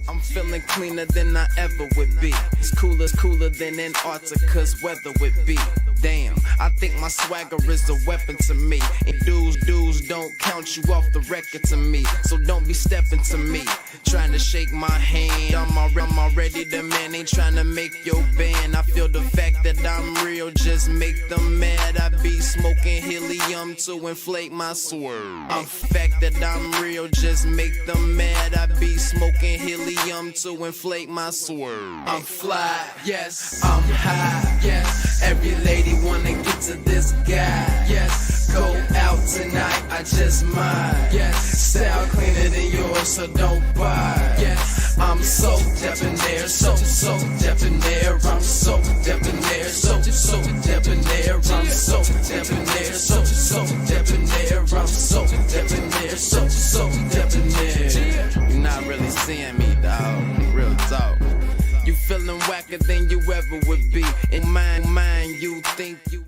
I'm feeling cleaner than I ever would be. It's cooler than Antarctica's weather would be. Damn, I think my swagger is a weapon to me. And dudes don't count you off the record to me. So don't be stepping to me, trying to shake my hand. I'm already the man, ain't trying to make your band. I feel the fact that I'm real just make them mad. I be smoking helium to inflate my swerve. I'm fact that I'm real just make them mad. I be smoking helium to inflate my swerve. I'm fly, yes, I'm high, yes. Every lady wanna get to this guy, yes. Go out tonight, I just might, yes. Style cleaner than yours, so don't buy, yes. I'm so debonair, so debonair. I'm so debonair, so debonair. I'm so debonair, so debonair. I'm so debonair, so debonair. You're not really seeing me, dog. Real talk. You feeling whacker than you ever would be. In mind, you think you.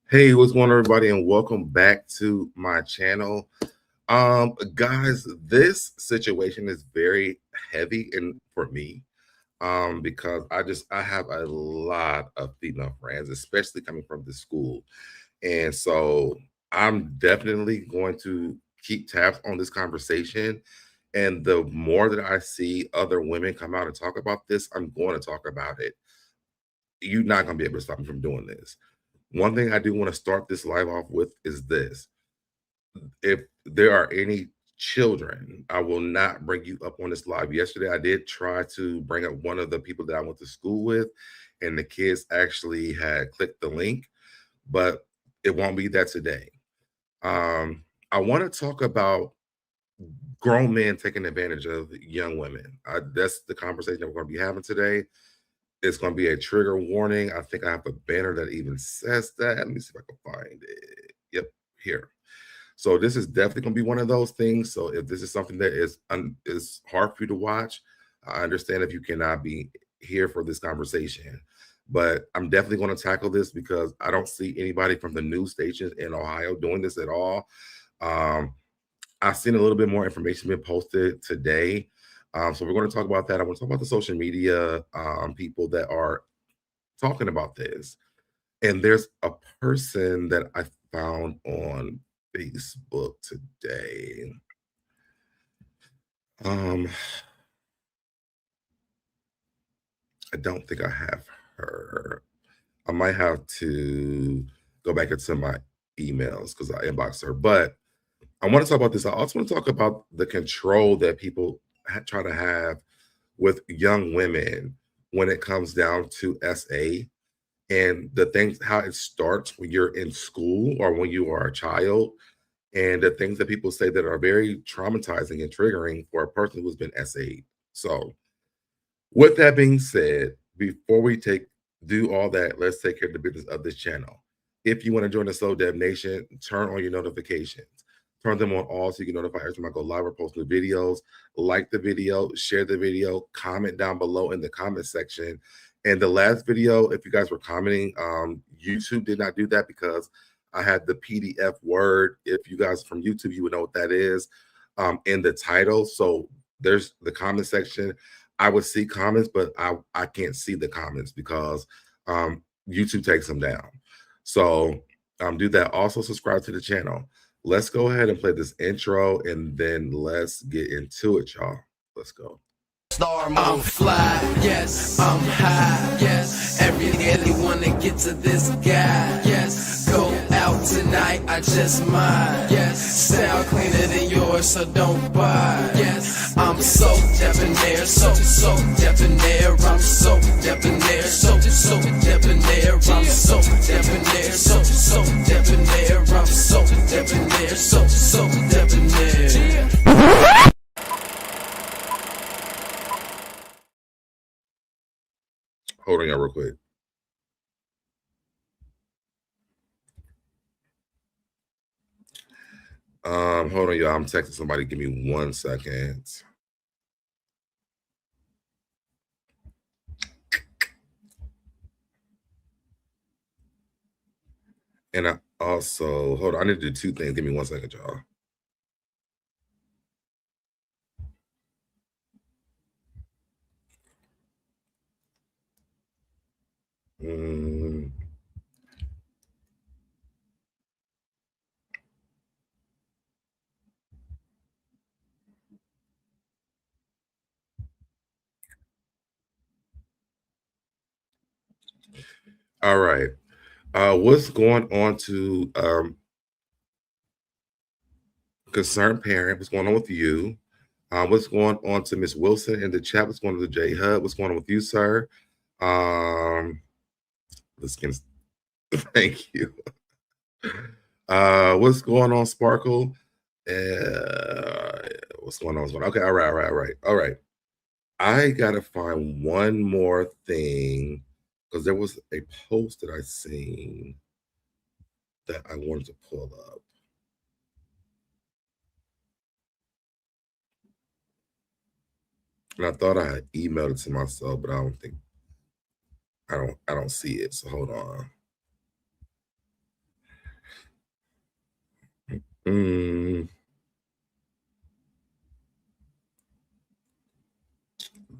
Hey, what's going on, everybody, and welcome back to my channel. Guys, this situation is very heavy for me because I have a lot of female friends, especially coming from the school. And so I'm definitely going to keep tabs on this conversation. And the more that I see other women come out and talk about this, I'm going to talk about it. You're not going to be able to stop me from doing this. One thing I do want to start this live off with is this. If there are any children, I will not bring you up on this live. Yesterday, I did try to bring up one of the people that I went to school with, and the kids actually had clicked the link, but it won't be that today. I want to talk about grown men taking advantage of young women. That's the conversation that we're going to be having today. It's going to be a trigger warning. I think I have a banner that even says that. Let me see if I can find it. Yep, here. So this is definitely going to be one of those things. So if this is something that is hard for you to watch, I understand if you cannot be here for this conversation. But I'm definitely going to tackle this because I don't see anybody from the news stations in Ohio doing this at all. I've seen a little bit more information being posted today. So we're going to talk about that. I want to talk about the social media people that are talking about this. And there's a person that I found on Facebook today. I don't think I have her. I might have to go back into my emails because I inboxed her. But I want to talk about this. I also want to talk about the control that people try to have with young women when it comes down to SA and the things, how it starts when you're in school or when you are a child, and the things that people say that are very traumatizing and triggering for a person who's been SA'd. So with that being said, before we do all that, let's take care of the business of this channel. If you want to join the SoDeb Nation, turn on your notifications. Turn them on all so you get notified every time I go live or post new videos. Like the video, share the video, comment down below in the comment section. And the last video, if you guys were commenting, YouTube did not do that because I had the PDF word. If you guys are from YouTube, you would know what that is in the title. So there's the comment section. I would see comments, but I can't see the comments because YouTube takes them down. So do that. Also subscribe to the channel. Let's go ahead and play this intro and then let's get into it, y'all. Let's go. I'm fly, yes, I'm high, yes. Every day wanna get to this guy, yes. Go out tonight, I just might, yes. Style cleaner than yours, so don't buy, yes. I'm so debonair, so debonair. I'm so debonair, so debonair. I'm so debonair, so debonair. I'm so debonair, so debonair. Hold on, y'all, real quick. Hold on, y'all. I'm texting somebody. Give me 1 second. And I also, hold on, I need to do two things. Give me 1 second, y'all. All right. What's going on to concerned parent? What's going on with you? What's going on to Miss Wilson in the chat? What's going on to J Hub? What's going on with you, sir? Let's get thank you. What's going on, Sparkle? What's going on? Okay, all right. I gotta find one more thing because there was a post that I seen that I wanted to pull up. And I thought I had emailed it to myself, but I don't see it. So hold on.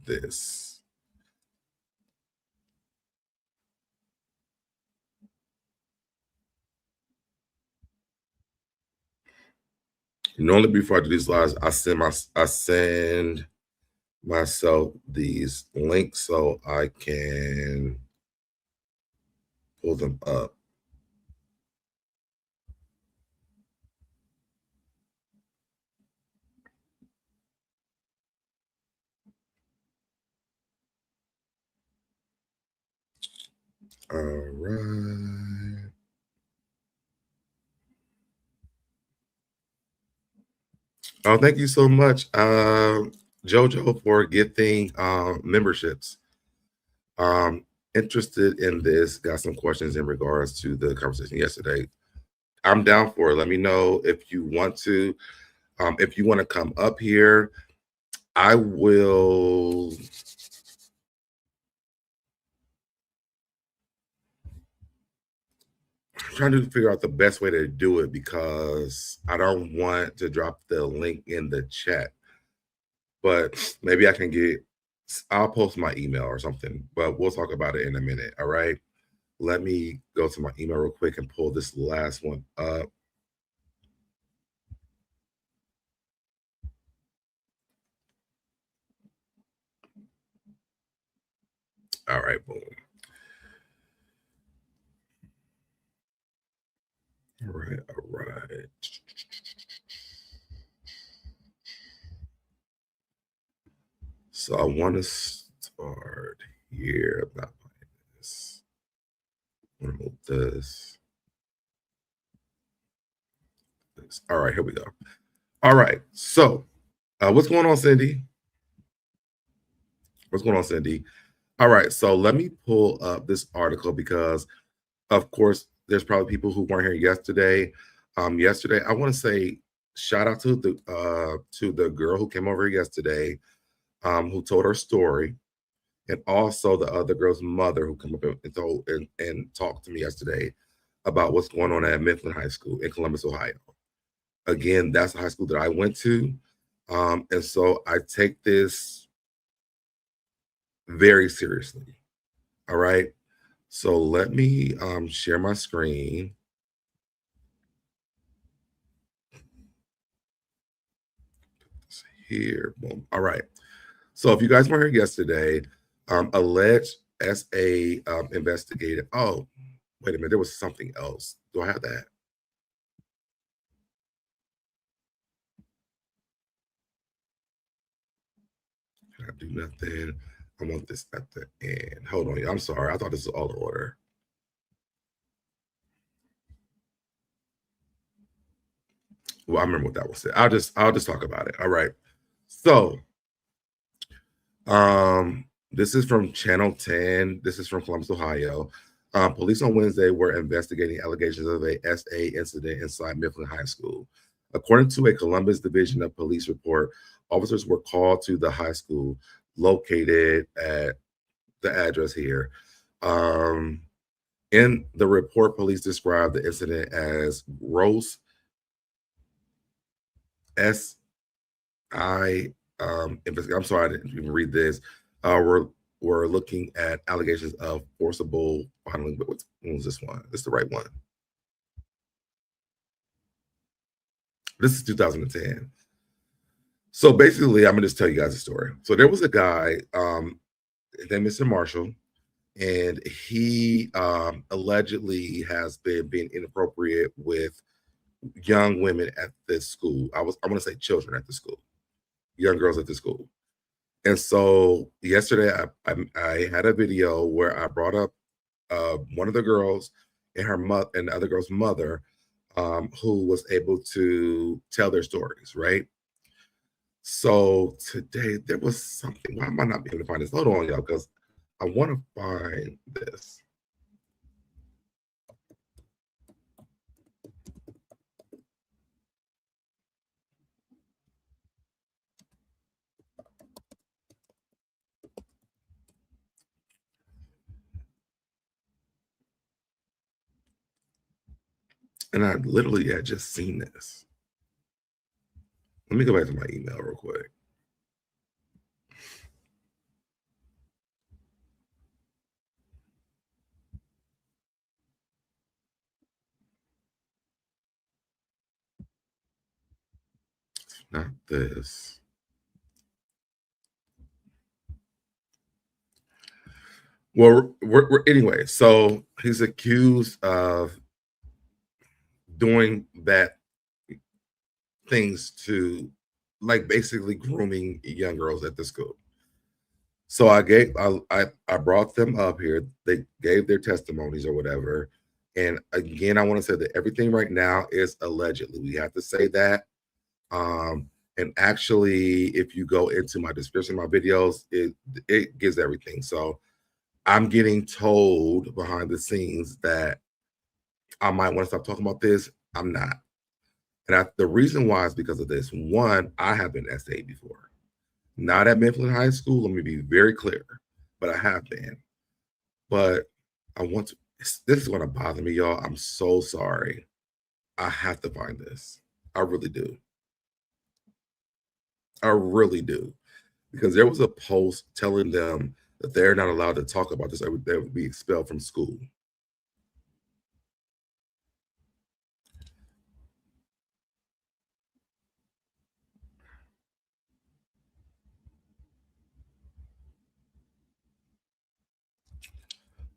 This. Normally before I do these lives, I send myself these links so I can pull them up. All right. Oh, thank you so much, Jojo, for getting memberships. Interested in this. Got some questions in regards to the conversation yesterday. I'm down for it. Let me know if you want to. If you want to come up here, I will. I'm trying to figure out the best way to do it because I don't want to drop the link in the chat. But maybe I can get. I'll post my email or something. But we'll talk about it in a minute. All right. Let me go to my email real quick and pull this last one up. All right, boom. All right. So I want to start here. About this. I'm gonna move this. All right, here we go. All right. So, what's going on, Cindy? What's going on, Cindy? All right. So let me pull up this article because, of course, there's probably people who weren't here yesterday. Yesterday, I want to say shout out to the girl who came over yesterday, who told her story, and also the other girl's mother who came up and told and talked to me yesterday about what's going on at Mifflin High School in Columbus, Ohio. Again, that's the high school that I went to, and so I take this very seriously. All right. So let me share my screen. Here. Boom. All right. So if you guys weren't here yesterday, alleged SA investigated. Oh, wait a minute. There was something else. Do I have that? Can I do nothing? I want this at the end. Hold on. I'm sorry. I thought this was all order. Well, I remember what that was. I'll just talk about it. All right. So, this is from Channel 10. This is from Columbus, Ohio. Police on Wednesday were investigating allegations of a SA incident inside Mifflin High School. According to a Columbus Division of Police report, officers were called to the high school located at the address here. In the report, police described the incident as gross SI. I'm sorry, I didn't even read this. We're looking at allegations of forcible fondling. But what was this one? This is the right one. This is 2010. So basically, I'm gonna just tell you guys a story. So there was a guy named Mr. Marshall. and he allegedly has been being inappropriate with young women at this school. I want to say children at the school, young girls at the school. And so yesterday, I had a video where I brought up one of the girls and her mother and the other girl's mother, who was able to tell their stories, right? So today there was something. Why am I not being able to find this? Hold on, y'all, because I want to find this. And I literally had just seen this. Let me go back to my email real quick. Not this. Well, anyway, so he's accused of doing that things to, like, basically grooming young girls at the school. So I brought them up here. They gave their testimonies or whatever. And again, I want to say that everything right now is allegedly. We have to say that. And actually, if you go into my description, my videos, it gives everything. So I'm getting told behind the scenes that I might want to stop talking about this. I'm not. And the reason why is because of this. One, I have been SA before. Not at Mifflin High School. Let me be very clear, but I have been. But I want to. This is going to bother me, y'all. I'm so sorry. I have to find this. I really do. I really do. Because there was a post telling them that they're not allowed to talk about this. They would be expelled from school.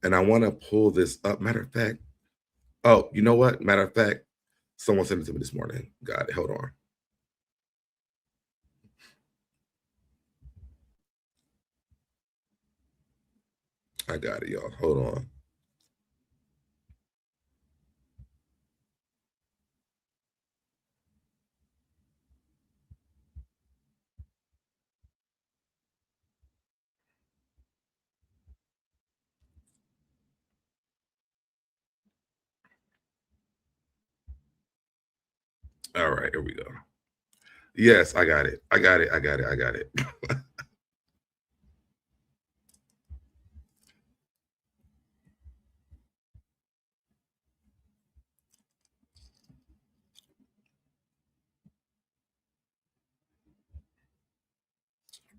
And I want to pull this up. Matter of fact, oh, you know what? Matter of fact, someone sent it to me this morning. Got it. Hold on. I got it, y'all. Hold on. All right, here we go. Yes, I got it. I got it. I got it. I got it.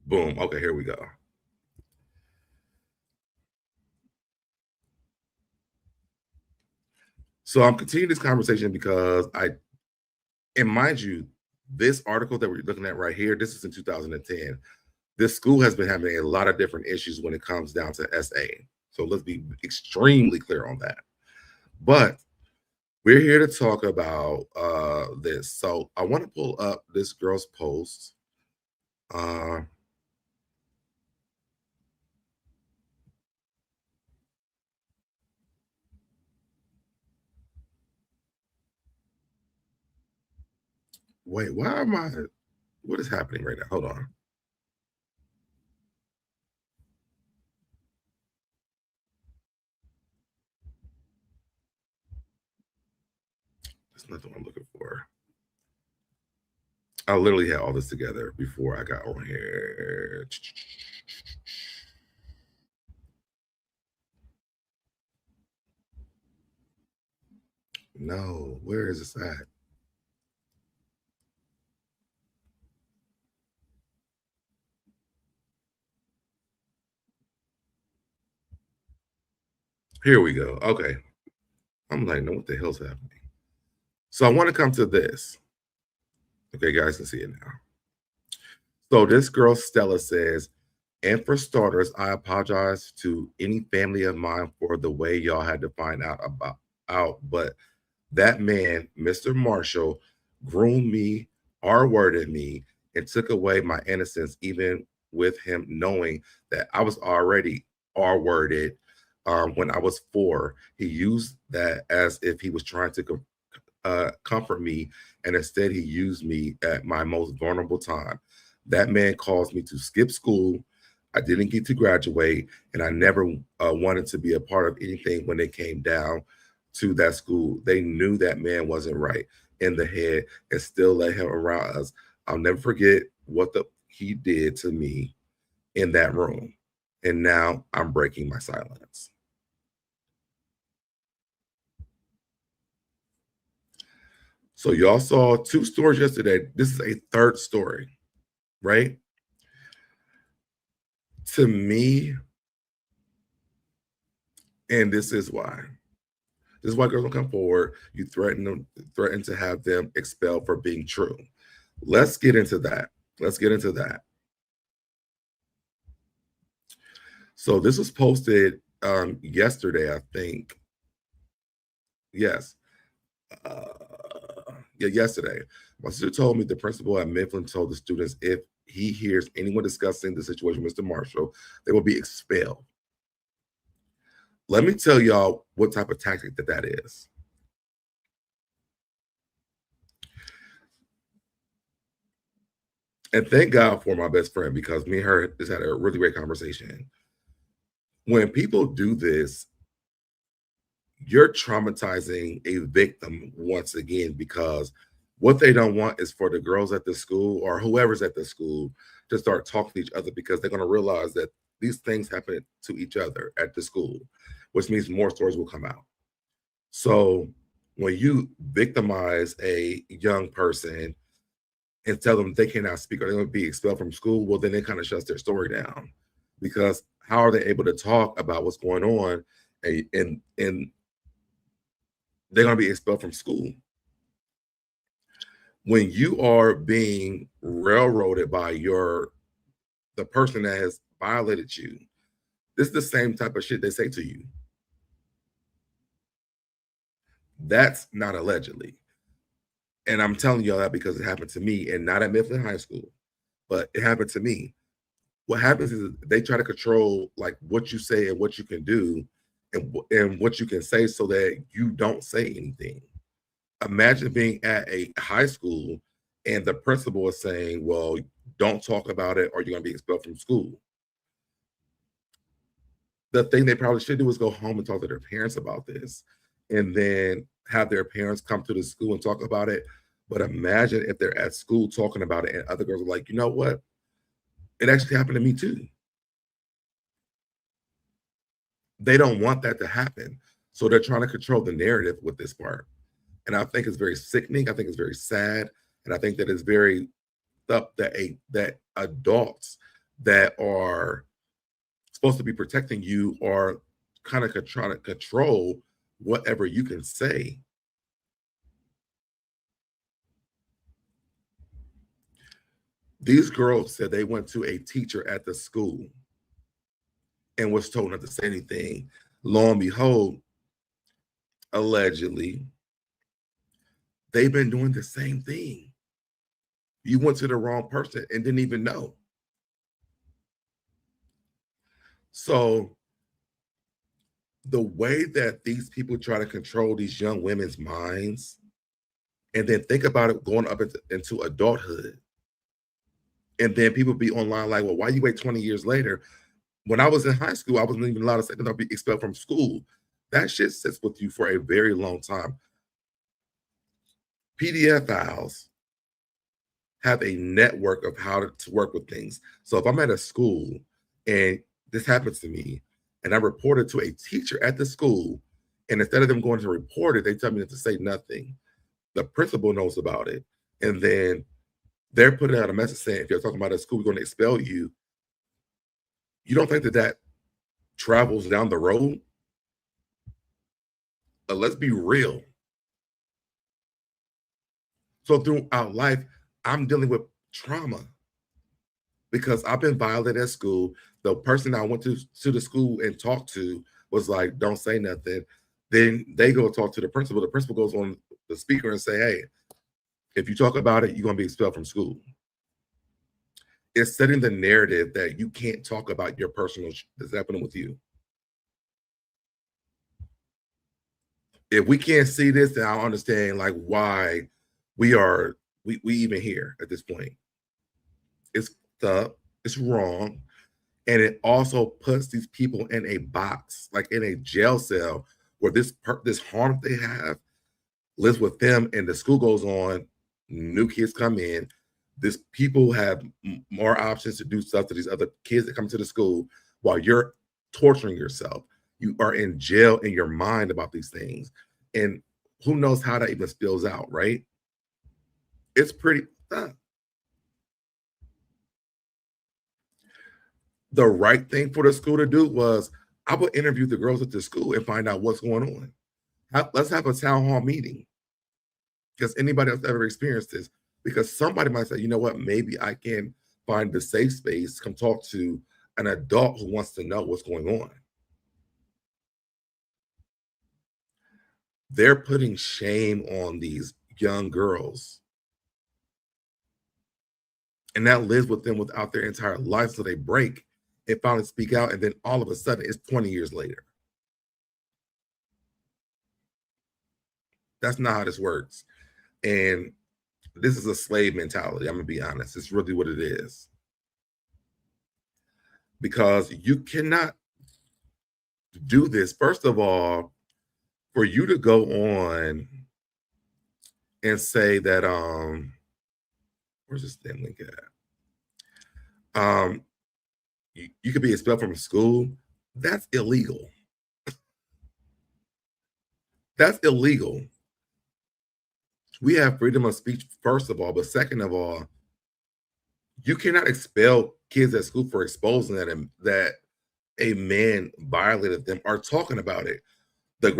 Boom. Okay, here we go. So I'm continuing this conversation because and mind you, this article that we're looking at right here, this is in 2010. This school has been having a lot of different issues when it comes down to SA. So let's be extremely clear on that. But we're here to talk about this. So I want to pull up this girl's post. Wait, why am I? What is happening right now? Hold on. That's not the one I'm looking for. I literally had all this together before I got on here. No, where is this at? Here we go. Okay. I'm like, no, what the hell's happening? So I want to come to this. Okay, guys can see it now. So this girl Stella says, And for starters, I apologize to any family of mine for the way y'all had to find out. But that man, Mr. Marshall, groomed me, R-worded me, and took away my innocence, even with him knowing that I was already R-worded when I was 4. He used that as if he was trying to comfort me, and instead he used me at my most vulnerable time. That man caused me to skip school. I didn't get to graduate, and I never wanted to be a part of anything when it came down to that school. They knew that man wasn't right in the head and still let him around us. I'll never forget what he did to me in that room. And now I'm breaking my silence. So y'all saw 2 stories yesterday. This is a 3rd story, right? To me, and this is why. This is why girls don't come forward. You threaten to have them expelled for being true. Let's get into that. Let's get into that. So this was posted yesterday, I think. Yes. Yeah, yesterday. My sister told me the principal at Mifflin told the students if he hears anyone discussing the situation with Mr. Marshall, they will be expelled. Let me tell y'all what type of tactic that is. And thank God for my best friend, because me and her just had a really great conversation. When people do this, you're traumatizing a victim once again, because what they don't want is for the girls at the school or whoever's at the school to start talking to each other, because they're going to realize that these things happen to each other at the school, which means more stories will come out. So when you victimize a young person and tell them they cannot speak or they're going to be expelled from school, well, then it kind of shuts their story down, because how are they able to talk about what's going on and they're going to be expelled from school? When you are being railroaded by the person that has violated you, this is the same type of shit they say to you. That's not allegedly. And I'm telling y'all that because it happened to me, and not at Mifflin High School, but it happened to me. What happens is they try to control like what you say and what you can do and what you can say so that you don't say anything. Imagine being at a high school and the principal is saying, well, don't talk about it or you're going to be expelled from school. The thing they probably should do is go home and talk to their parents about this, and then have their parents come to the school and talk about it. But imagine if they're at school talking about it and other girls are like, you know what? It actually happened to me too. They don't want that to happen. So they're trying to control the narrative with this part. And I think it's very sickening. I think it's very sad. And I think that it's very up that adults that are supposed to be protecting you are kind of trying to control whatever you can say. These girls said they went to a teacher at the school and was told not to say anything. Lo and behold, allegedly, they've been doing the same thing. You went to the wrong person and didn't even know. So the way that these people try to control these young women's minds, and then think about it going up into adulthood, and then people be online like, well, why you wait 20 years later? When I was in high school, I wasn't even allowed to say that I'll be expelled from school. That shit sits with you for a very long time. PDF files have a network of how to work with things. So if I'm at a school and this happens to me and I report it to a teacher at the school, and instead of them going to report it, they tell me to say nothing. The principal knows about it. And then they're putting out a message saying, if you're talking about a school, we're going to expel you. You don't think that travels down the road? Let's be real. So throughout life, I'm dealing with trauma because I've been violated at school. The person I went to the school and talked to was like, don't say nothing. Then they go talk to the principal. The principal goes on the speaker and say, hey, if you talk about it, you're going to be expelled from school. It's setting the narrative that you can't talk about your personal that's happening with you. If we can't see this, then I'll understand like why we even here at this point. It's up, it's wrong, and it also puts these people in a box, like in a jail cell, where this harm they have lives with them, and the school goes on. New kids come in. This people have more options to do stuff to these other kids that come to the school while you're torturing yourself. You are in jail in your mind about these things, and who knows how that even spills out, right? It's pretty the right thing for the school to do was I would interview the girls at the school and find out what's going on. Let's have a town hall meeting. Because anybody else ever experienced this? Because somebody might say, you know what, maybe I can find the safe space, come talk to an adult who wants to know what's going on. They're putting shame on these young girls. And that lives with them without their entire life. So they break and finally speak out. And then all of a sudden, it's 20 years later. That's not how this works. And this is a slave mentality. I'm going to be honest. It's really what it is. Because you cannot do this. First of all, for you to go on and say that, where's this damn link at? You could be expelled from school. That's illegal. That's illegal. We have freedom of speech, first of all, but second of all, you cannot expel kids at school for exposing that a man violated them or talking about it. The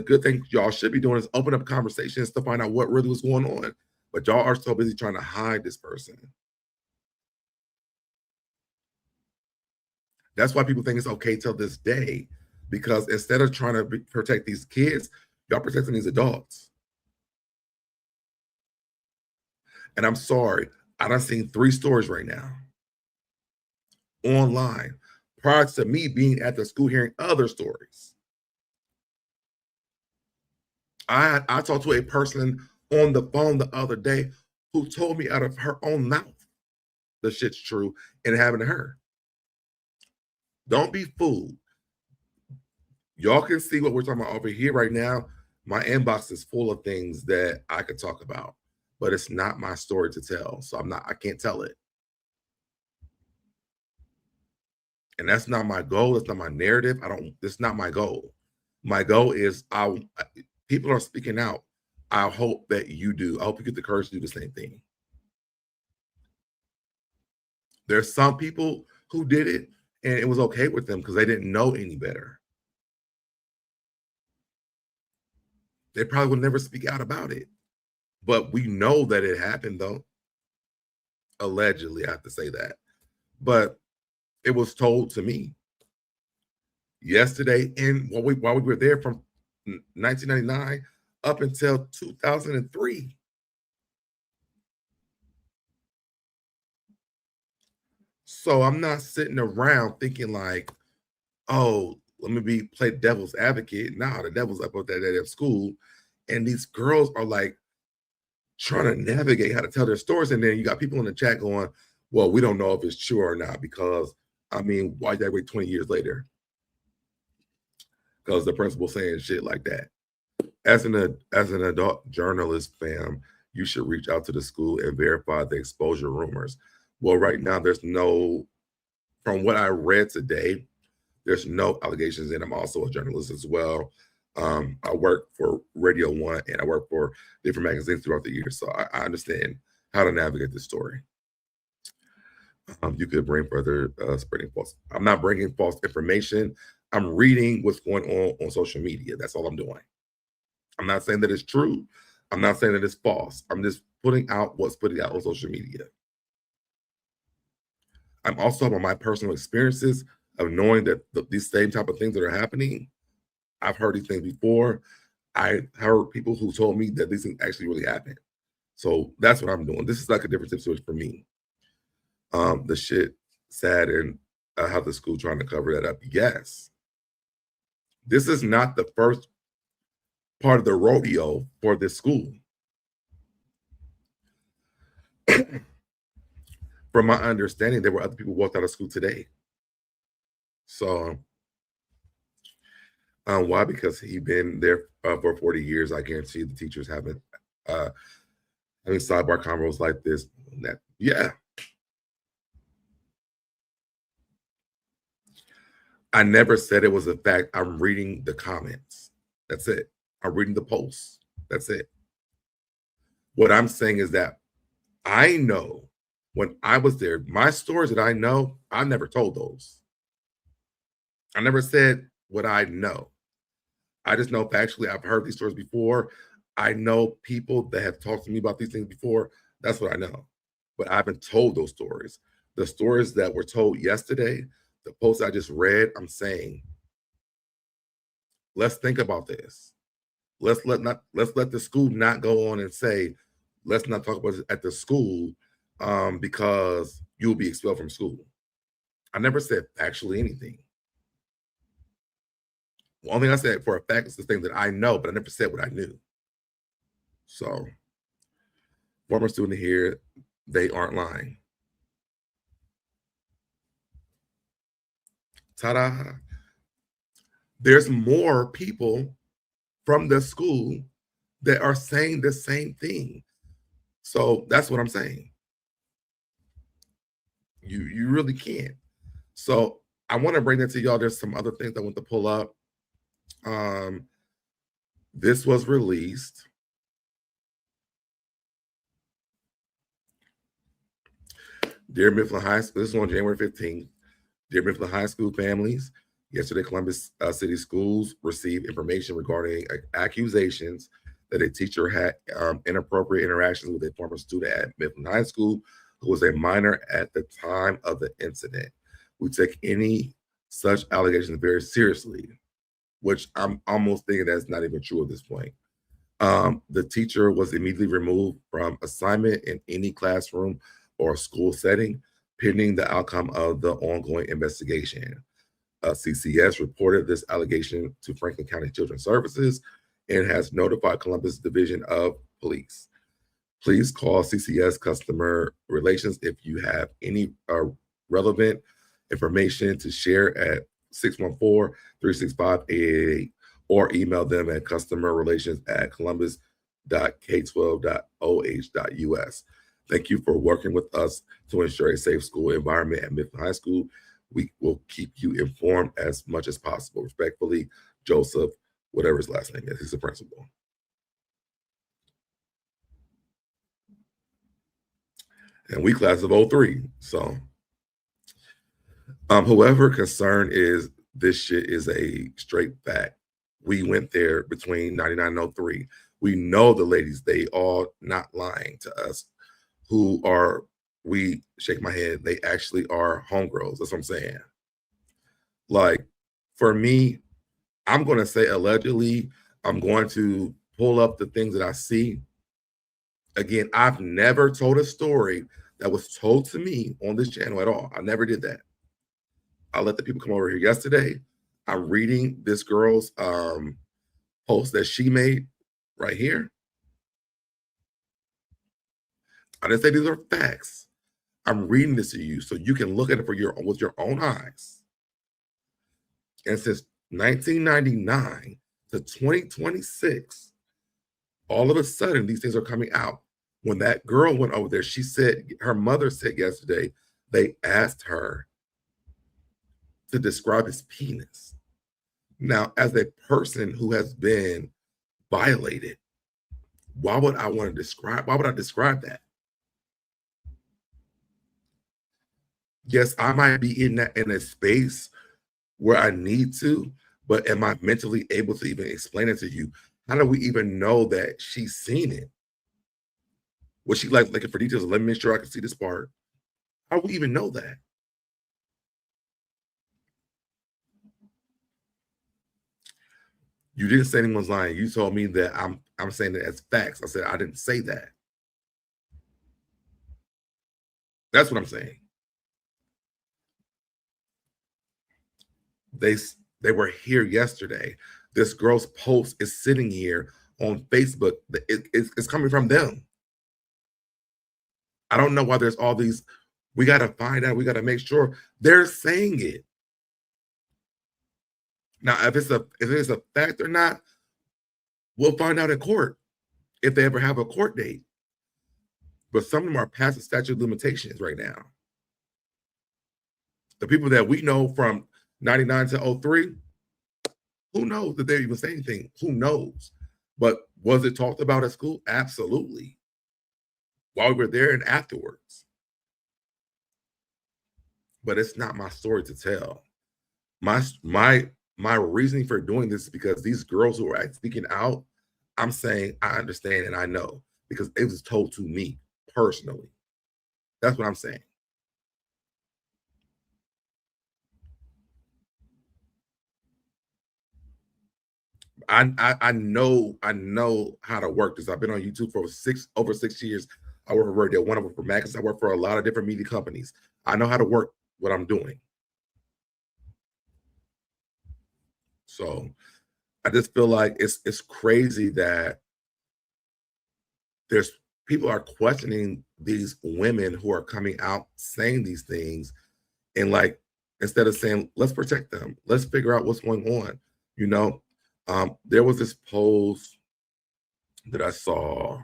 good thing y'all should be doing is open up conversations to find out what really was going on. But y'all are so busy trying to hide this person. That's why people think it's okay till this day, because instead of trying to protect these kids, y'all protecting these adults. And I'm sorry, I done seen 3 stories right now online prior to me being at the school hearing other stories. I talked to a person on the phone the other day who told me out of her own mouth the shit's true and it happened to her. Don't be fooled. Y'all can see what we're talking about over here right now. My inbox is full of things that I could talk about, but it's not my story to tell. So I can't tell it. And that's not my goal. That's not my narrative. It's not my goal. My goal is people are speaking out. I hope that you do. I hope you get the courage to do the same thing. There's some people who did it and it was okay with them because they didn't know any better. They probably will never speak out about it. But we know that it happened, though. Allegedly, I have to say that. But it was told to me yesterday, and while we were there from 1999 up until 2003. So I'm not sitting around thinking like, oh, let me play devil's advocate. Nah, the devil's up at that school. And these girls are like trying to navigate how to tell their stories. And then you got people in the chat going, well, we don't know if it's true or not, because I mean, why did I wait 20 years later? Because the principal saying shit like that. As an adult journalist, fam, you should reach out to the school and verify the exposure rumors. Well, right now, from what I read today, there's no allegations, and I'm also a journalist as well. I work for Radio 1 and I work for different magazines throughout the year, so I understand how to navigate this story. You could bring further spreading false. I'm not bringing false information. I'm reading what's going on social media. That's all I'm doing. I'm not saying that it's true. I'm not saying that it's false. I'm just putting out what's putting out on social media. I'm also about my personal experiences of knowing that these same type of things that are happening. I've heard these things before. I heard people who told me that these things actually really happen. So that's what I'm doing. This is like a different situation for me. The shit sad and how the school trying to cover that up. Yes, this is not the first part of the rodeo for this school. From my understanding, there were other people who walked out of school today. So, why? Because he been there for 40 years. I guarantee the teachers haven't having sidebar convos like this. Yeah. I never said it was a fact. I'm reading the comments. That's it. I'm reading the posts. That's it. What I'm saying is that I know when I was there, my stories that I know, I never told those. I never said what I know. I just know factually I've heard these stories before. I know people that have talked to me about these things before. That's what I know. But I haven't told those stories. The stories that were told yesterday, the post I just read, I'm saying, let's think about this. Let's let the school not go on and say, let's not talk about it at the school because you'll be expelled from school. I never said factually anything. The only thing I said for a fact is the thing that I know, but I never said what I knew. So, former student here, they aren't lying. Ta-da! There's more people from the school that are saying the same thing. So that's what I'm saying. You really can't. So I want to bring that to y'all. There's some other things I want to pull up. This was released. Dear Mifflin High School, this is on January 15th. Dear Mifflin High School families, yesterday Columbus City Schools received information regarding accusations that a teacher had inappropriate interactions with a former student at Mifflin High School who was a minor at the time of the incident. We take any such allegations very seriously, which I'm almost thinking that's not even true at this point. The teacher was immediately removed from assignment in any classroom or school setting, pending the outcome of the ongoing investigation. CCS reported this allegation to Franklin County Children's Services and has notified Columbus Division of Police. Please call CCS Customer Relations if you have any relevant information to share at 614-365-8888 or email them at customerrelations@columbus.k12.oh.us. Thank you for working with us to ensure a safe school environment at Mifflin High School. We will keep you informed as much as possible. Respectfully, Joseph, whatever his last name is, he's the principal. And we class of 03. So whoever concern is, this shit is a straight fact. We went there between 99 and 03. We know the ladies, they all not lying to us. Who are, we shake my head, they actually are homegirls. That's what I'm saying. Like, for me, I'm going to say allegedly, I'm going to pull up the things that I see. Again, I've never told a story that was told to me on this channel at all. I never did that. I let the people come over here yesterday. I'm reading this girl's post that she made right here. I didn't say these are facts. I'm reading this to you so you can look at it with your own eyes. And since 1999 to 2026, all of a sudden these things are coming out. When that girl went over there, she said, her mother said yesterday, they asked her to describe his penis. Now, as a person who has been violated, why would I describe that? Yes, I might be in a space where I need to, but am I mentally able to even explain it to you? How do we even know that she's seen it? Was she like looking for details? Let me make sure I can see this part. How do we even know that? You didn't say anyone's lying. You told me that I'm saying it as facts. I said I didn't say that. That's what I'm saying. They were here yesterday. This girl's post is sitting here on Facebook. It's coming from them. I don't know why there's all these. We got to find out. We got to make sure they're saying it. Now, if it's a fact or not, we'll find out in court if they ever have a court date. But some of them are past the statute of limitations right now. The people that we know from 99 to 03, who knows that they even say anything? Who knows? But was it talked about at school? Absolutely. While we were there and afterwards. But it's not my story to tell. My reasoning for doing this is because these girls who are speaking out, I'm saying I understand and I know because it was told to me personally. That's what I'm saying. I know how to work this. I've been on YouTube for over 6 years. I work for Radio One. I work for Max. I work for a lot of different media companies. I know how to work what I'm doing. So I just feel like it's crazy that there's people are questioning these women who are coming out saying these things, and like instead of saying let's protect them, let's figure out what's going on. You know, there was this post that I saw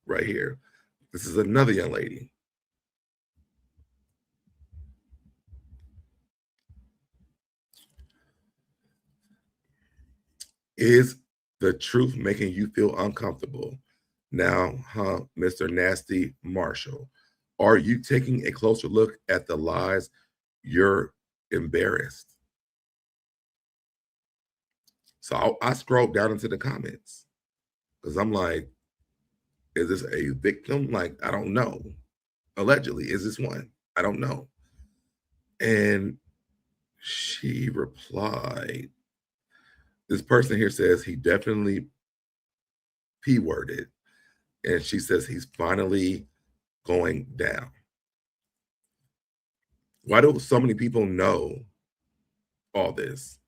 right here. This is another young lady. Is the truth making you feel uncomfortable? Now, Mr. Nasty Marshall, are you taking a closer look at the lies? You're embarrassed. So I scrolled down into the comments because I'm like, is this a victim? Like, I don't know. Allegedly, is this one? I don't know. And she replied, this person here says he definitely P-worded. And she says he's finally going down. Why do so many people know all this?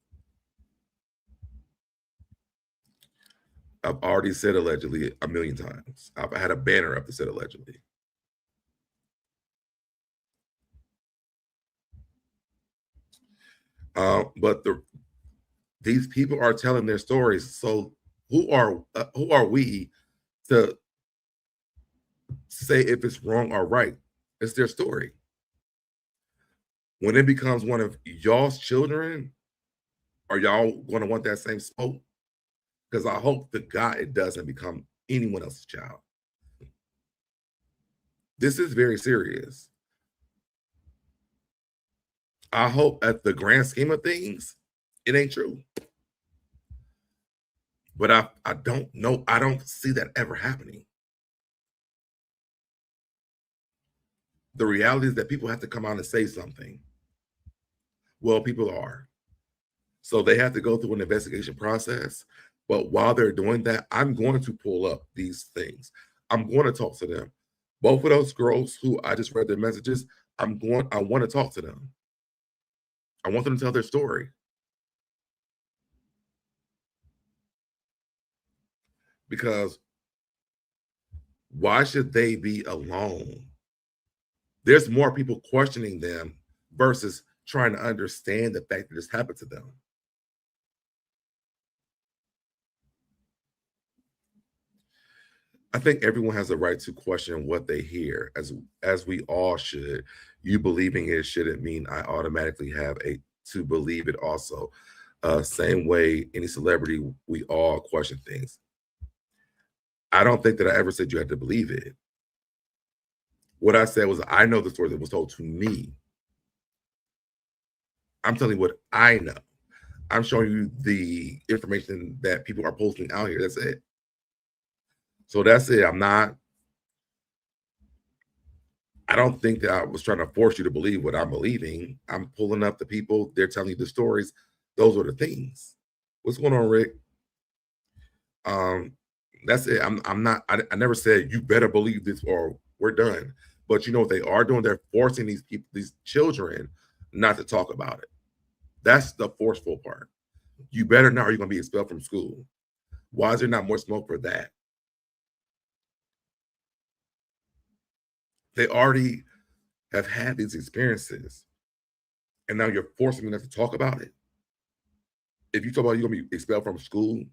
I've already said allegedly a million times. I've had a banner up that said allegedly. But these people are telling their stories. So who are we to say if it's wrong or right? It's their story. When it becomes one of y'all's children, are y'all going to want that same smoke? Because I hope to God it doesn't become anyone else's child. This is very serious. I hope at the grand scheme of things, it ain't true. But I don't know. I don't see that ever happening. The reality is that people have to come out and say something. Well, people are. So they have to go through an investigation process. But while they're doing that, I'm going to pull up these things. I'm going to talk to them. Both of those girls who I just read their messages, I want to talk to them. I want them to tell their story. Because why should they be alone? There's more people questioning them versus trying to understand the fact that this happened to them. I think everyone has a right to question what they hear, as we all should. You believing it shouldn't mean I automatically have to believe it also. Same way any celebrity, we all question things. I don't think that I ever said you had to believe it. What I said was I know the story that was told to me. I'm telling you what I know. I'm showing you the information that people are posting out here. That's it. So that's it. I'm not I don't think that I was trying to force you to believe what I'm believing. I'm pulling up the people, they're telling you the stories. Those are the things. What's going on, Rick? Um, that's it. I'm not, I never said you better believe this or we're done. But you know what they are doing? They're forcing these people, these children, not to talk about it. That's the forceful part. You better not, or you're gonna be expelled from school. Why is there not more smoke for that? They already have had these experiences, and now you're forcing me not to talk about it. If you talk about you're gonna be expelled from school,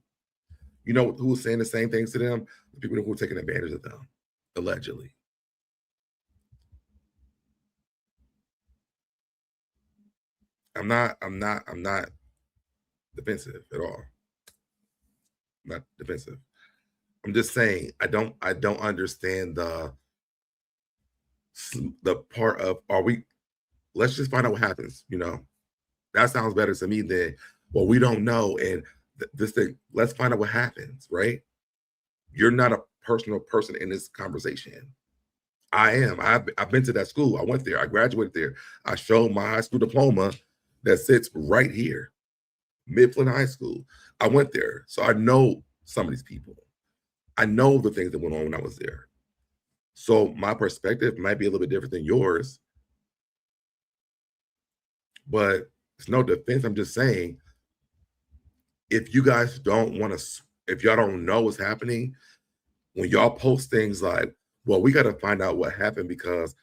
you know who was saying the same things to them? The people who were taking advantage of them, allegedly. I'm not defensive at all. I'm not defensive. I'm just saying I don't understand the part of are we let's just find out what happens, you know. That sounds better to me than well, we don't know. And this thing, let's find out what happens, right? You're not a personal person in this conversation. I am. I've been to that school. I went there. I graduated there. I showed my high school diploma that sits right here, Mifflin High School. I went there. So I know some of these people. I know the things that went on when I was there. So my perspective might be a little bit different than yours, but it's no defense. I'm just saying, if you guys don't want to, if y'all don't know what's happening, when y'all post things like, well, we got to find out what happened because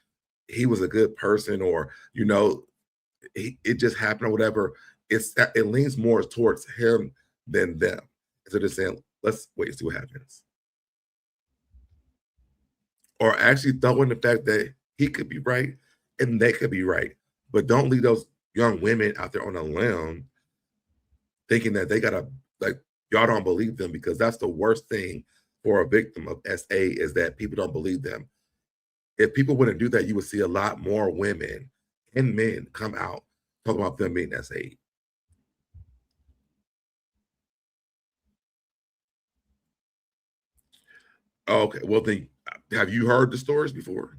he was a good person, or, you know, it just happened or whatever, it leans more towards him than them. So they're saying, let's wait and see what happens. Or actually throw in the fact that he could be right and they could be right. But don't leave those young women out there on a limb thinking that they gotta like y'all don't believe them, because that's the worst thing for a victim of SA is that people don't believe them. If people wouldn't do that, you would see a lot more women and men come out talking about them being SA. Okay, well then, have you heard the stories before?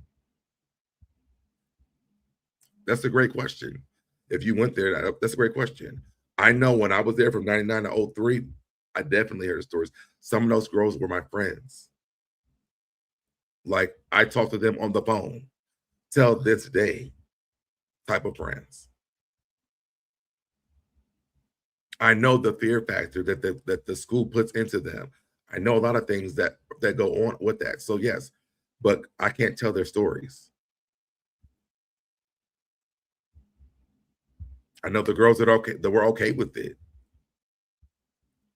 That's a great question. If you went there, that's a great question. I know when I was there from 99 to '03, I definitely heard the stories. Some of those girls were my friends. Like I talked to them on the phone till this day, type of friends. I know the fear factor that the school puts into them. I know a lot of things that go on with that. So yes, but I can't tell their stories. I know the girls that were okay with it.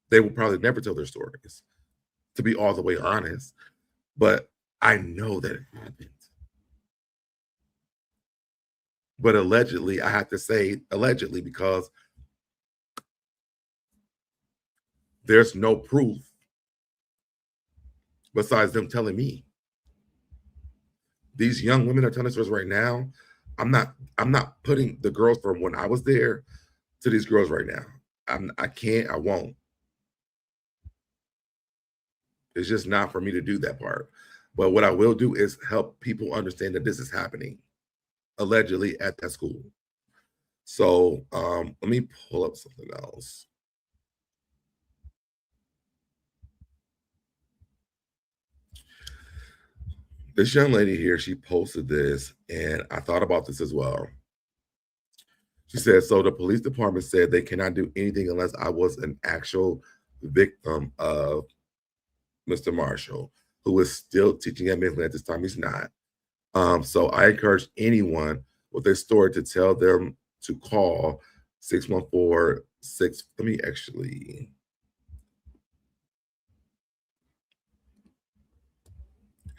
They will probably never tell their stories, to be all the way honest. But I know that it happened. But allegedly, I have to say allegedly because there's no proof besides them telling me. These young women are telling us right now. I'm not putting the girls from when I was there to these girls right now. I can't, I won't. It's just not for me to do that part. But what I will do is help people understand that this is happening allegedly at that school. So let me pull up something else. This young lady here, she posted this, and I thought about this as well. She said, so the police department said they cannot do anything unless I was an actual victim of Mr. Marshall, who is still teaching at Mifflin at this time. He's not. So I encourage anyone with a story to tell them to call 614-6. Let me actually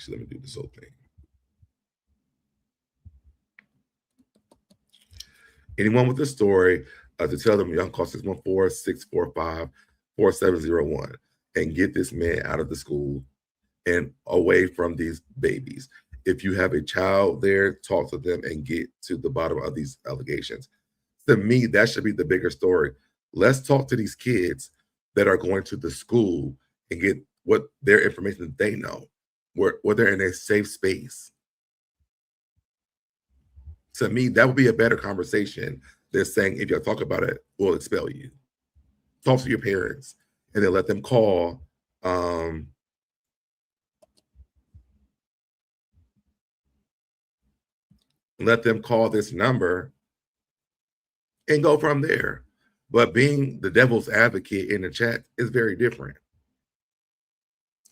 let me do this whole thing. Anyone with a story to tell them, young call 614-645-4701 and get this man out of the school and away from these babies. If you have a child there, talk to them and get to the bottom of these allegations. To me, that should be the bigger story. Let's talk to these kids that are going to the school and get what their information that they know, where they're in a safe space. To me, that would be a better conversation than saying, if you talk about it, we'll expel you. Talk to your parents and then let them call. Let them call this number and go from there. But being the devil's advocate in the chat is very different.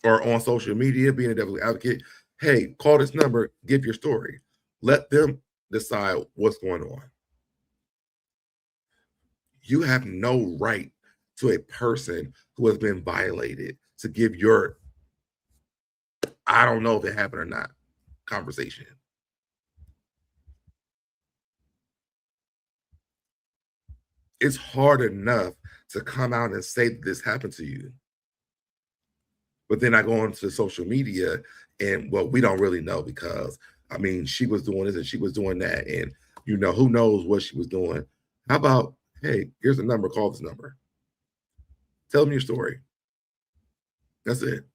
Or on social media, being a devil's advocate, hey, call this number, give your story. Let them decide what's going on. You have no right to a person who has been violated to give your, I don't know if it happened or not, conversation. It's hard enough to come out and say that this happened to you. But then I go onto social media and, well, we don't really know because, I mean, she was doing this and she was doing that. And, you know, who knows what she was doing. How about, hey, here's the number, call this number. Tell them your story. That's it.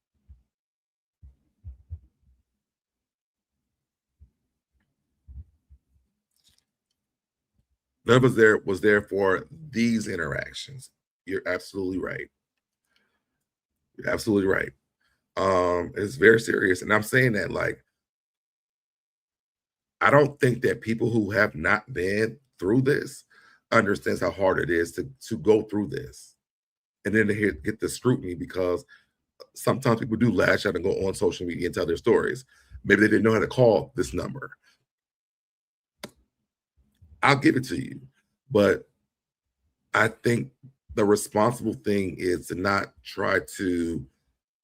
None of us was there for these interactions. You're absolutely right. You're absolutely right. It's very serious. And I'm saying that, like, I don't think that people who have not been through this understands how hard it is to go through this. And then to get the scrutiny, because sometimes people do lash out and go on social media and tell their stories. Maybe they didn't know how to call this number. I'll give it to you. But I think the responsible thing is to not try to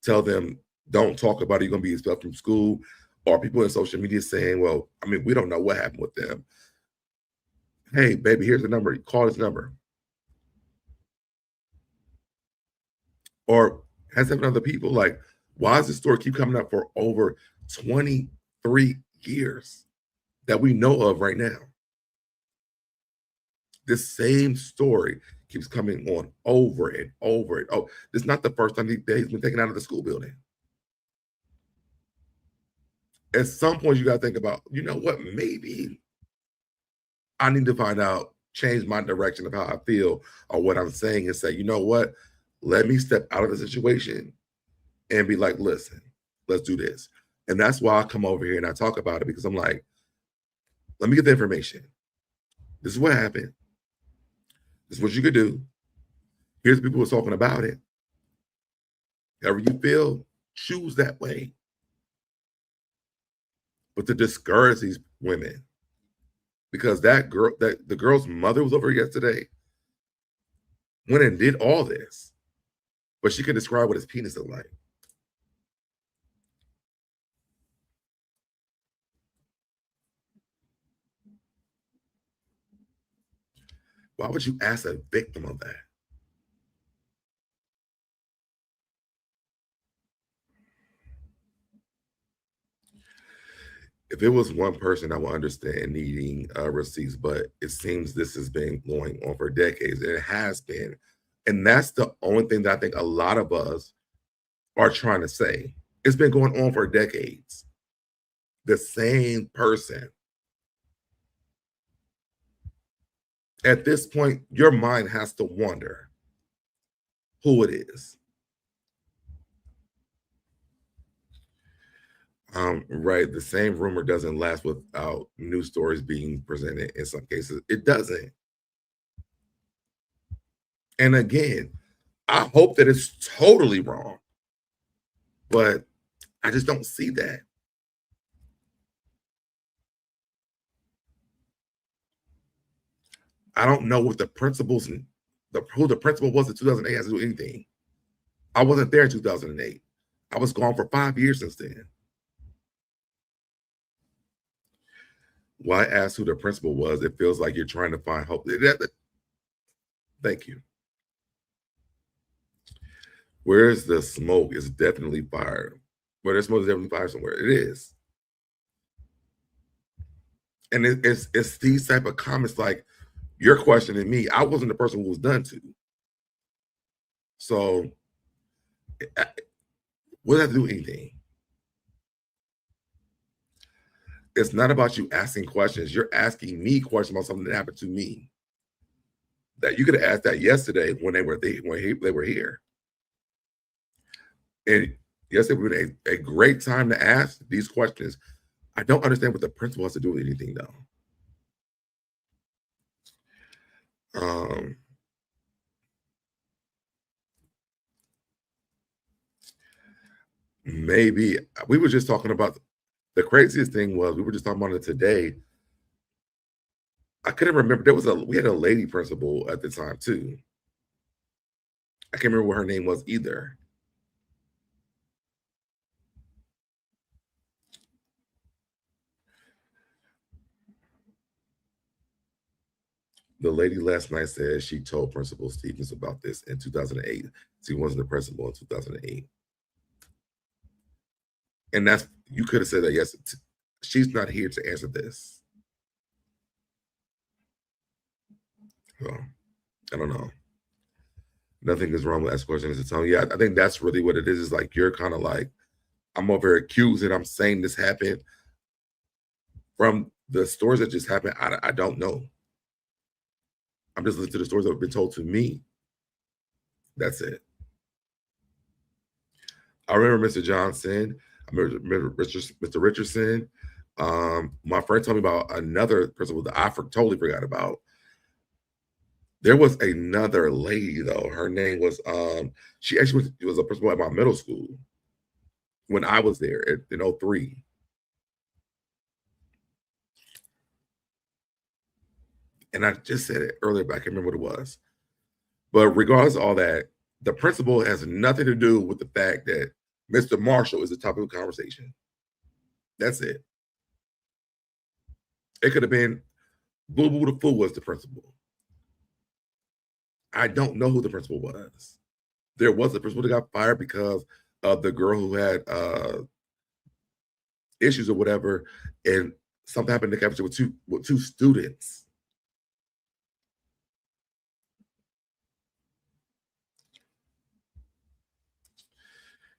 tell them, don't talk about it, you're going to be expelled from school, or people in social media saying, well, I mean, we don't know what happened with them. Hey, baby, here's the number. Call this number. Or has seven other people, like, why does this story keep coming up for over 23 years that we know of right now? This same story keeps coming on over and over and over. This is not the first time he's been taken out of the school building. At some point, you got to think about, you know what, maybe I need to find out, change my direction of how I feel or what I'm saying, and say, you know what, let me step out of the situation and be like, listen, let's do this. And that's why I come over here and I talk about it, because I'm like, let me get the information. This is what happened. This is what you could do. Here's people who are talking about it. However you feel, choose that way. But to discourage these women, because that girl, that the girl's mother was over yesterday, went and did all this, but she could describe what his penis looked like. Why would you ask a victim of that? If it was one person, I would understand needing receipts, but it seems this has been going on for decades, and it has been. And that's the only thing that I think a lot of us are trying to say. It's been going on for decades. The same person. At this point, your mind has to wonder who it is. Right. The same rumor doesn't last without new stories being presented. In some cases, it doesn't. And again, I hope that it's totally wrong, but I just don't see that. I don't know what the principals and who the principal was in 2008 has to do anything. I wasn't there in 2008. I was gone for 5 years since then. Why ask who the principal was? It feels like you're trying to find hope. Thank you. Where's the smoke? It's definitely fire. Where there's smoke, is definitely fire somewhere. It is. And it's these type of comments, like, you're questioning me. I wasn't the person who was done to. So, what does that do anything? It's not about you asking questions. You're asking me questions about something that happened to me. That you could have asked that yesterday when they were here. And yesterday would be a great time to ask these questions. I don't understand what the principal has to do with anything, though. Maybe we were just talking about the craziest thing was we were just talking about it today. I couldn't remember. We had a lady principal at the time too. I can't remember what her name was either. The lady last night said she told Principal Stevens about this in 2008. She wasn't the principal in 2008. And that's, you could have said that, yes, she's not here to answer this. So, I don't know. Nothing is wrong with asking questions to tell. Yeah, I think that's really what it is. Is like, you're kind of like, I'm over accusing, I'm saying this happened. From the stories that just happened, I don't know. I'm just listening to the stories that have been told to me. That's it. I remember Mr. Johnson. I remember Mr. Richardson. My friend told me about another principal that I totally forgot about. There was another lady though. Her name was she actually was a principal at my middle school when I was there in 2003. And I just said it earlier, but I can't remember what it was. But regardless of all that, the principal has nothing to do with the fact that Mr. Marshall is the topic of conversation. That's it. It could have been Boo Boo the Fool was the principal. I don't know who the principal was. There was a principal that got fired because of the girl who had issues or whatever, and something happened in the cafeteria with two students.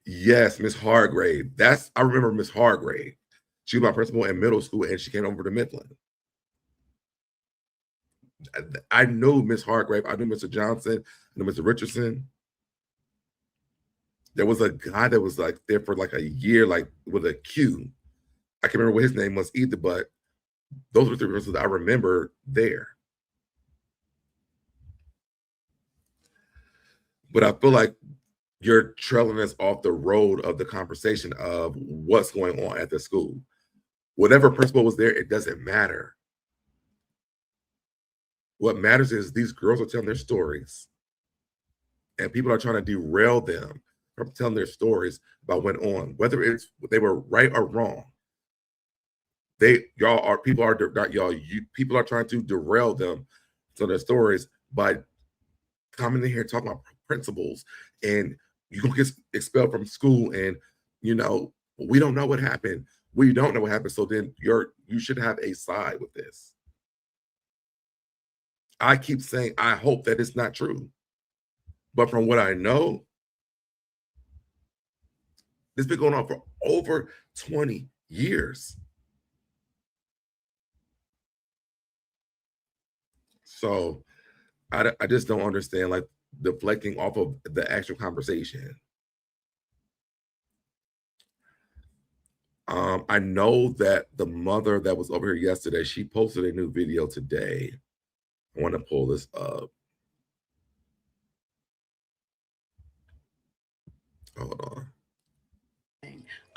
Yes, Miss Hargrave. I remember Miss Hargrave. She was my principal in middle school, and she came over to Mifflin. I knew Miss Hargrave. I knew Mr. Johnson. I knew Mr. Richardson. There was a guy that was like there for like a year, like with a Q. I can't remember what his name was either, but those were the principals I remember there. But I feel like you're trailing us off the road of the conversation of what's going on at the school. Whatever principal was there, it doesn't matter. What matters is these girls are telling their stories, and people are trying to derail them from telling their stories about what went on, whether it's they were right or wrong. People are trying to derail them from their stories by coming in here talking about principals, and you gonna get expelled from school, and we don't know what happened. We don't know what happened. So then you should have a side with this. I keep saying I hope that it's not true. But from what I know, it's been going on for over 20 years. So I just don't understand, like, deflecting off of the actual conversation. I know that the mother that was over here yesterday, she posted a new video today. I want to pull this up. Hold on.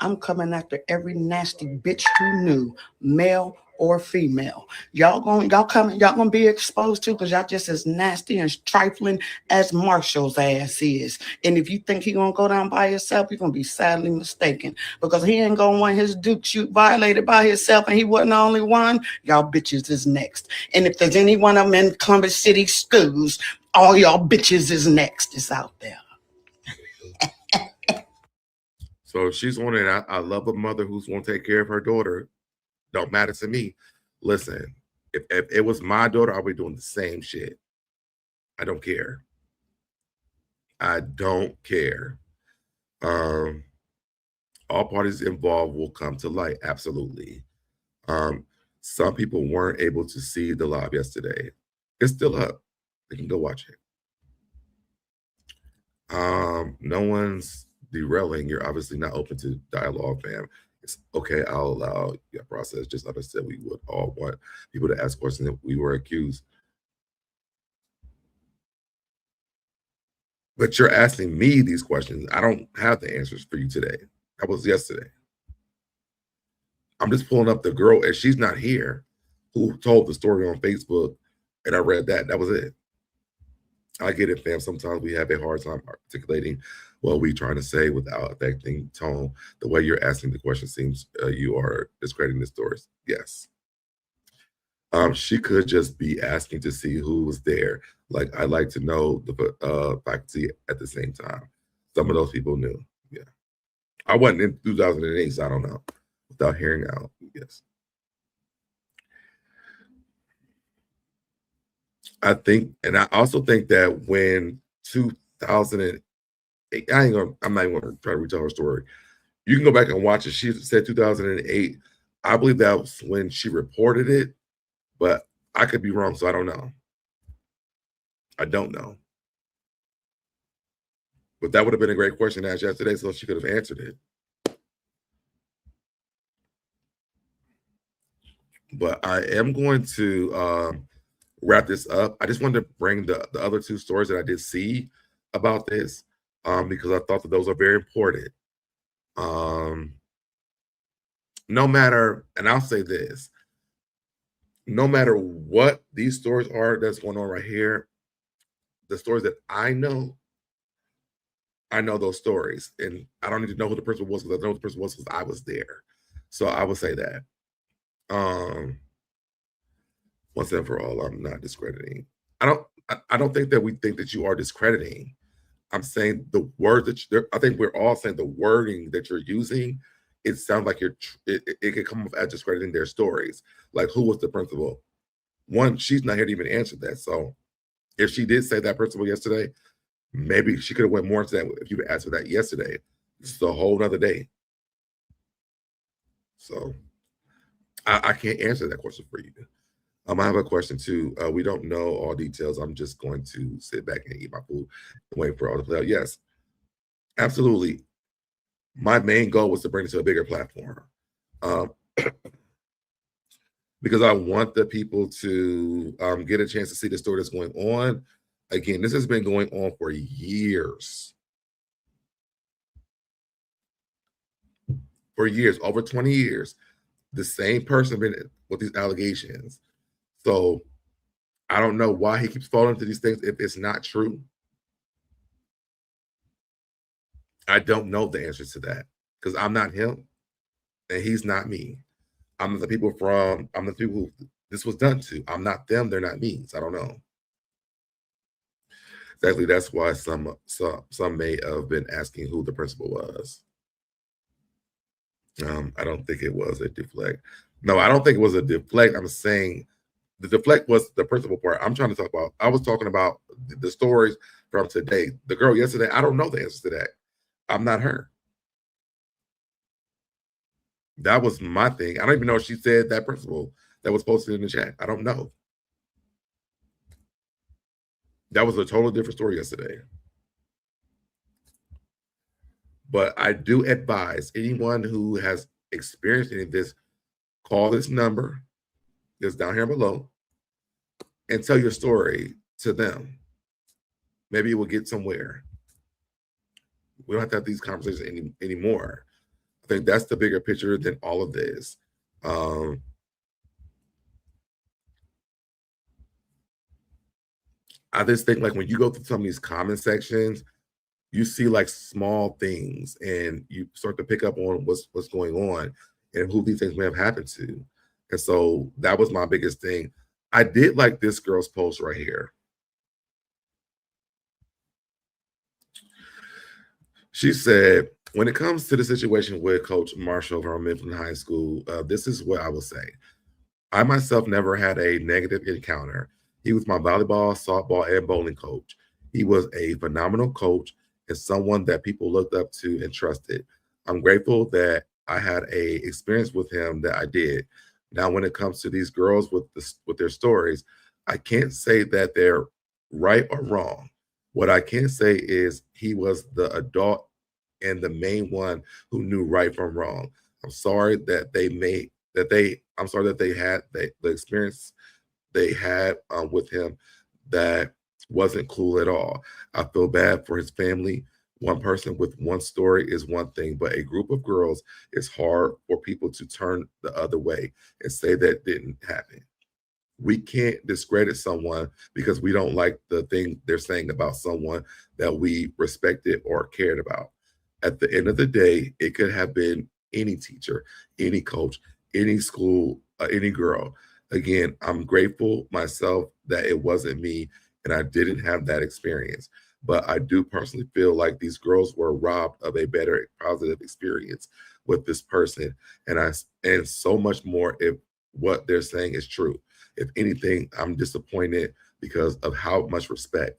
I'm coming after every nasty bitch who knew, male or female. Y'all gonna be exposed to, because y'all just as nasty and trifling as Marshall's ass is. And if you think he gonna go down by himself, you're gonna be sadly mistaken, because he ain't gonna want his Duke shoot violated by himself, and he wasn't the only one. Y'all bitches is next. And if there's any one of them in Columbus City schools, all y'all bitches is next. It's out there. So she's on it. I love a mother who's going to take care of her daughter. Don't matter to me. Listen, if it was my daughter, I'll be doing the same shit. I don't care. I don't care. All parties involved will come to light. Absolutely. Some people weren't able to see the live yesterday. It's still up. They can go watch it. No one's derailing. You're obviously not open to dialogue, fam. It's okay. I'll allow your process. Just understand we would all want people to ask questions if we were accused. But you're asking me these questions. I don't have the answers for you today. That was yesterday. I'm just pulling up the girl, and she's not here, who told the story on Facebook, and I read that. That was it. I get it, fam. Sometimes we have a hard time articulating what we're trying to say without affecting tone. The way you're asking the question seems you are discrediting the stories. Yes. She could just be asking to see who was there. Like, I'd like to know the faculty at the same time. Some of those people knew. Yeah. I wasn't in 2008, so I don't know. Without hearing out, yes. I think, and I also think that when 2008, I'm not even gonna try to retell her story. You can go back and watch it. She said 2008. I believe that was when she reported it, but I could be wrong, so I don't know. I don't know. But that would have been a great question to ask yesterday, so she could have answered it. But I am going to wrap this up. I just wanted to bring the other two stories that I did see about this because I thought that those are very important. No matter, and I'll say this, no matter what these stories are that's going on right here, the stories that I know those stories. And I don't need to know who the person was because I know who the person was because I was there. So I would say that. Once and for all, I'm not discrediting. I don't think that we think that you are discrediting. I'm saying the word that I think we're all saying the wording that you're using, it sounds like it could come off as discrediting their stories. Like, who was the principal? One, she's not here to even answer that. So if she did say that principal yesterday, maybe she could have went more into that if you had asked her that yesterday. It's a whole nother day. So I can't answer that question for you. I have a question too. We don't know all details. I'm just going to sit back and eat my food and wait for all to play out. Yes, absolutely. My main goal was to bring it to a bigger platform because I want the people to get a chance to see the story that's going on. Again, this has been going on for years. For years, over 20 years. The same person been with these allegations. So I don't know why he keeps falling into these things if it's not true. I don't know the answers to that because I'm not him and he's not me. I'm the people who this was done to. I'm not them, they're not me. So I don't know. Exactly. That's why some may have been asking who the principal was. I don't think it was a deflect. No, I don't think it was a deflect. I'm saying the deflect was the principal part. I'm trying to talk about, I was talking about the stories from today. The girl yesterday, I don't know the answer to that. I'm not her. That was my thing. I don't even know if she said that principal that was posted in the chat. I don't know. That was a totally different story yesterday. But I do advise anyone who has experienced any of this, call this number that's down here below and tell your story to them. Maybe it will get somewhere. We don't have to have these conversations anymore. I think that's the bigger picture than all of this. I just think, like, when you go through some of these comment sections, you see like small things and you start to pick up on what's going on and who these things may have happened to. And so that was my biggest thing. I did like this girl's post right here. She said, when it comes to the situation with Coach Marshall from Mifflin High School, this is what I will say. I myself never had a negative encounter. He was my volleyball, softball, and bowling coach. He was a phenomenal coach and someone that people looked up to and trusted. I'm grateful that I had a experience with him that I did. Now, when it comes to these girls with their stories, I can't say that they're right or wrong. What I can say is he was the adult and the main one who knew right from wrong. I'm sorry that I'm sorry that they had the experience they had with him that wasn't cool at all. I feel bad for his family. One person with one story is one thing, but a group of girls, it's hard for people to turn the other way and say that didn't happen. We can't discredit someone because we don't like the thing they're saying about someone that we respected or cared about. At the end of the day, it could have been any teacher, any coach, any school, any girl. Again, I'm grateful myself that it wasn't me and I didn't have that experience. But I do personally feel like these girls were robbed of a better positive experience with this person. And so much more if what they're saying is true. If anything, I'm disappointed because of how much respect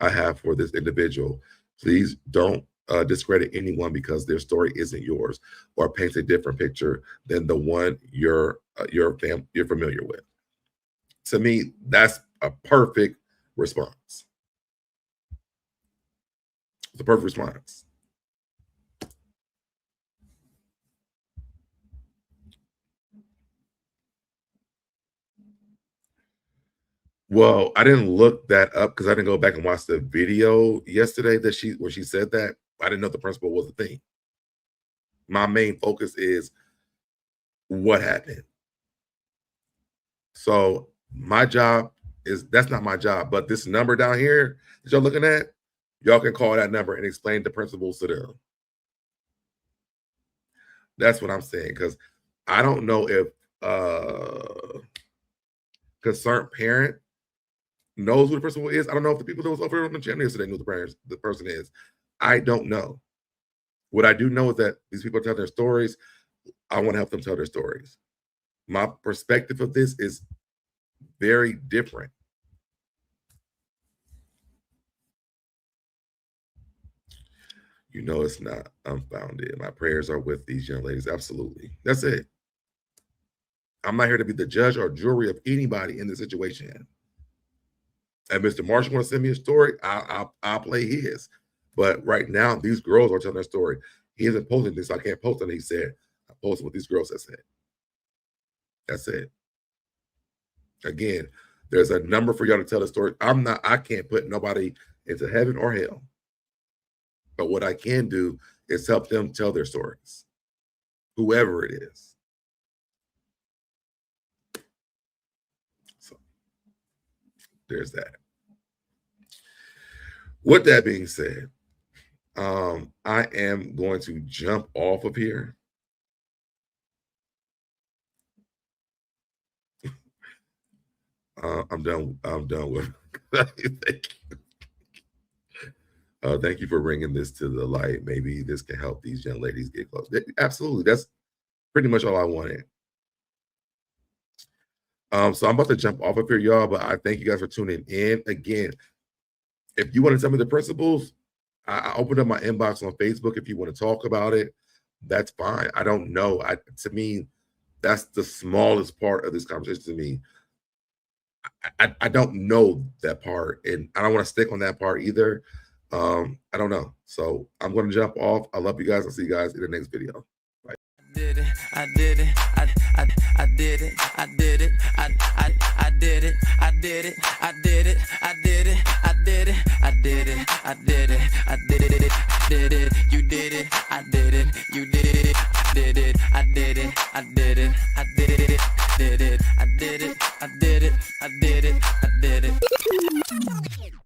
I have for this individual. Please don't discredit anyone because their story isn't yours or paints a different picture than the one you're familiar with. To me, that's a perfect response. It's a perfect response. Well, I didn't look that up because I didn't go back and watch the video yesterday where she said that. I didn't know the principal was a thing. My main focus is what happened. So my job that's not my job, but this number down here that y'all looking at, y'all can call that number and explain the principles to them. That's what I'm saying, because I don't know if concerned parent knows who the principal is. I don't know if the people that was over on the channel yesterday knew the person is. I don't know. What I do know is that these people tell their stories. I want to help them tell their stories. My perspective of this is very different. You know it's not unfounded. My prayers are with these young ladies. Absolutely. That's it. I'm not here to be the judge or jury of anybody in this situation. And Mr. Marshall want to send me a story, I'll play his. But right now, these girls are telling their story. He isn't posting this. So I can't post it. He said, I posted what these girls have said. That's it. Again, there's a number for y'all to tell the story. I can't put nobody into heaven or hell. But what I can do is help them tell their stories, whoever it is. So there's that. With that being said, I am going to jump off of here. I'm done with thank you. Thank you for bringing this to the light. Maybe this can help these young ladies get close. Absolutely. That's pretty much all I wanted. So I'm about to jump off of here, y'all, but I thank you guys for tuning in. Again, if you want to tell me the principles, I opened up my inbox on Facebook. If you want to talk about it, that's fine. I don't know. To me, that's the smallest part of this conversation to me. I don't know that part, and I don't want to stick on that part either. I don't know. So I'm going to jump off. I love you guys. I'll see you guys in the next video. Bye. Did it, I did it, I did it, I did it, I did it, I did it, I did it, I did it, I did it, I did it, I did it, I did it, did it, you did it, I did it, you did it, did it, I did it, I did it, I did it, did it, I did it, I did it, I did it, I did it.